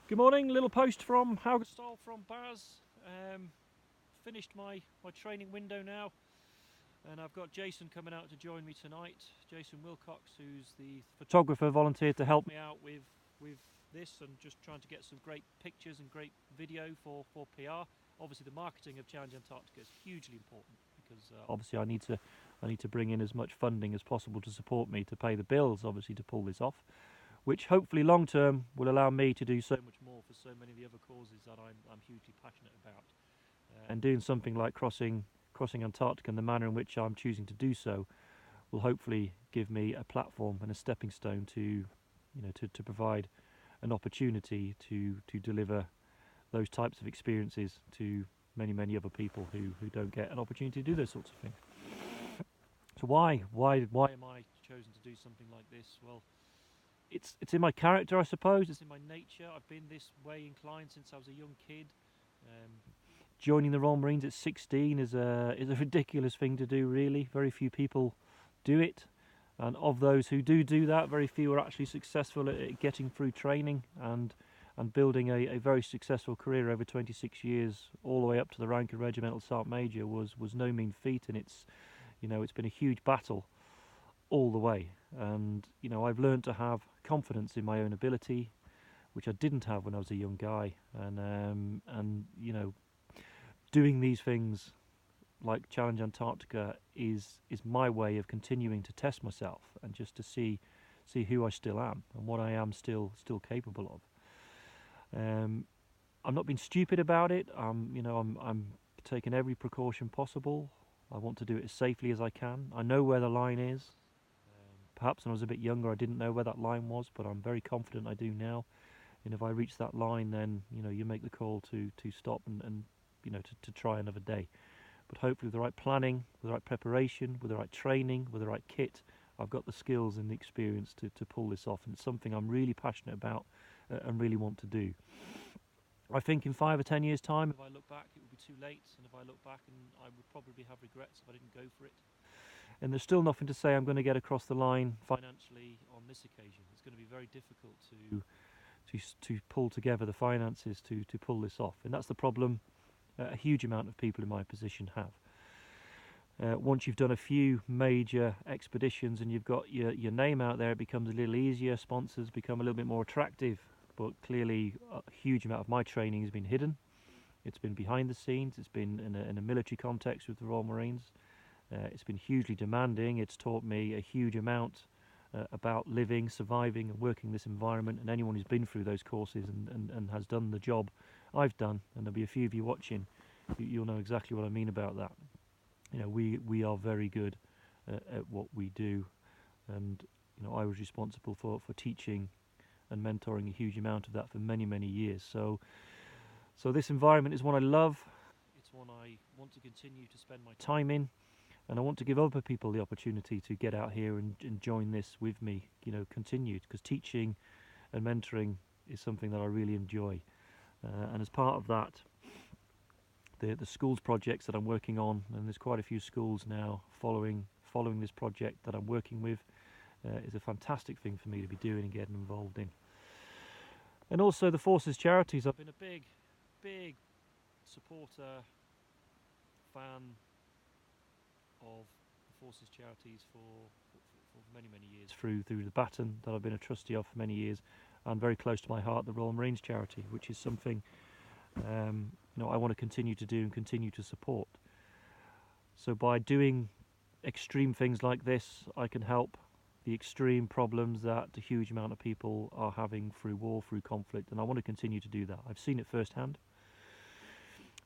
Good morning, little post from Haugestall from Baz. Finished my training window now, and I've got Jason coming out to join me tonight. Jason Wilcox, who's the photographer, volunteered to help me out with this and just trying to get some great pictures and great video for PR. Obviously the marketing of Challenge Antarctica is hugely important because obviously I need to bring in as much funding as possible to support me to pay the bills, obviously, to pull this off, which hopefully long term will allow me to do so much more for so many of the other causes that I'm hugely passionate about. And doing something like crossing Antarctica in the manner in which I'm choosing to do so will hopefully give me a platform and a stepping stone to provide an opportunity to deliver those types of experiences to many other people who don't get an opportunity to do those sorts of things. So why am I chosen to do something like this? Well, it's in my character, I suppose. It's in my nature. I've been this way inclined since I was a young kid. Joining the Royal Marines at 16 is a ridiculous thing to do, really. Very few people do it, and of those who do that, very few are actually successful at getting through training and building a very successful career over 26 years, all the way up to the rank of Regimental Sergeant Major was no mean feat, and it's been a huge battle all the way. And I've learned to have confidence in my own ability, which I didn't have when I was a young guy, and doing these things like Challenge Antarctica is my way of continuing to test myself and just to see who I still am and what I am still capable of. I'm not being stupid about it. I'm taking every precaution possible. I want to do it as safely as I can. I know where the line is. Perhaps when I was a bit younger I didn't know where that line was, but I'm very confident I do now. And if I reach that line, then you make the call to stop and to try another day. But hopefully with the right planning, with the right preparation, with the right training, with the right kit, I've got the skills and the experience to pull this off, and it's something I'm really passionate about and really want to do. I think in 5 or 10 years' time, if I look back, it would be too late, and if I look back, and I would probably have regrets if I didn't go for it. And there's still nothing to say I'm going to get across the line financially on this occasion. It's going to be very difficult to pull together the finances to pull this off, and that's the problem a huge amount of people in my position have. Once you've done a few major expeditions and you've got your name out there, it becomes a little easier. Sponsors become a little bit more attractive, but clearly a huge amount of my training has been hidden. It's been behind the scenes. It's been in a military context with the Royal Marines. It's been hugely demanding. It's taught me a huge amount about living, surviving and working in this environment, and anyone who's been through those courses and has done the job I've done, and there'll be a few of you watching, you'll know exactly what I mean about that. We are very good at what we do, and I was responsible for teaching and mentoring a huge amount of that for many years. So this environment is one I love. It's one I want to continue to spend my time in, and I want to give other people the opportunity to get out here and join this with me, continued, because teaching and mentoring is something that I really enjoy. And as part of that, the schools projects that I'm working on, and there's quite a few schools now following this project that I'm working with, is a fantastic thing for me to be doing and getting involved in. And also the Forces charities. I've been a big supporter, fan of the Forces charities for many years, through the baton that I've been a trustee of for many years, and very close to my heart, the Royal Marines charity, which is something I want to continue to do and continue to support. So by doing extreme things like this, I can help the extreme problems that a huge amount of people are having through war, through conflict, and I want to continue to do that. I've seen it firsthand.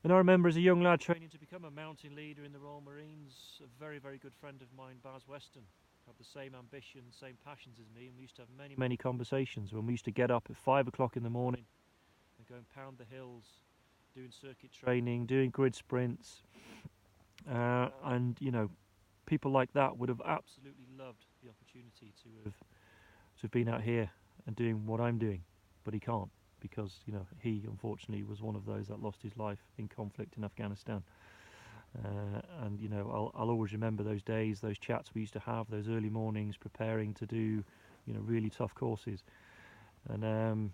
And I remember as a young lad training to become a mountain leader in the Royal Marines, a very good friend of mine, Baz Weston, had the same ambition, same passions as me, and we used to have many conversations when we used to get up at 5 o'clock in the morning and go and pound the hills, doing circuit training, doing grid sprints, and people like that would have absolutely loved the opportunity to have been out here and doing what I'm doing, but he can't, because he unfortunately was one of those that lost his life in conflict in Afghanistan. And I'll always remember those days, those chats we used to have, those early mornings preparing to do really tough courses. And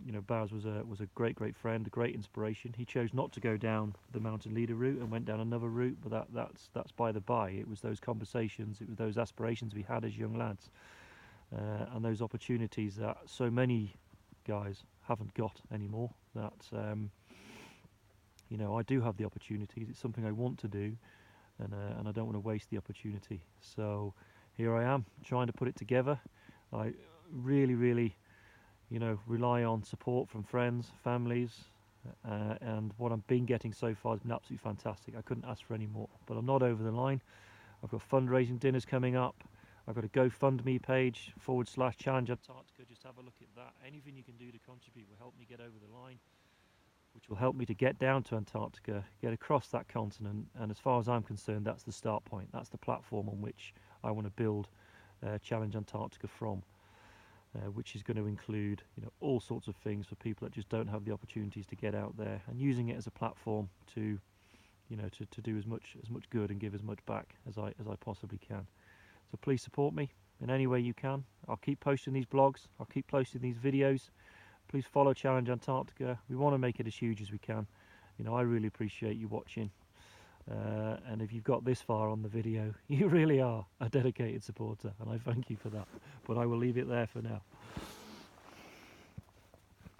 you know, Baz was a great friend, a great inspiration. He chose not to go down the mountain leader route and went down another route, but that's by the by. It was those conversations, it was those aspirations we had as young lads, and those opportunities that so many guys haven't got anymore. That you know, I do have the opportunities. It's something I want to do, and I don't want to waste the opportunity. So here I am trying to put it together. I really, you know, rely on support from friends, families, and what I've been getting so far has been absolutely fantastic. I couldn't ask for any more. But I'm not over the line. I've got fundraising dinners coming up. I've got a GoFundMe page /Challenge Antarctica. Just have a look at that. Anything you can do to contribute will help me get over the line, which will help me to get down to Antarctica, get across that continent. And as far as I'm concerned, that's the start point. That's the platform on which I want to build Challenge Antarctica from. Which is going to include, you know, all sorts of things for people that just don't have the opportunities to get out there, and using it as a platform to, you know, to do as much good and give as much back as I possibly can. So please support me in any way you can. I'll keep posting these blogs. I'll keep posting these videos. Please follow Challenge Antarctica. We want to make it as huge as we can. You know, I really appreciate you watching. And if you've got this far on the video, you really are a dedicated supporter, and I thank you for that. But I will leave it there for now.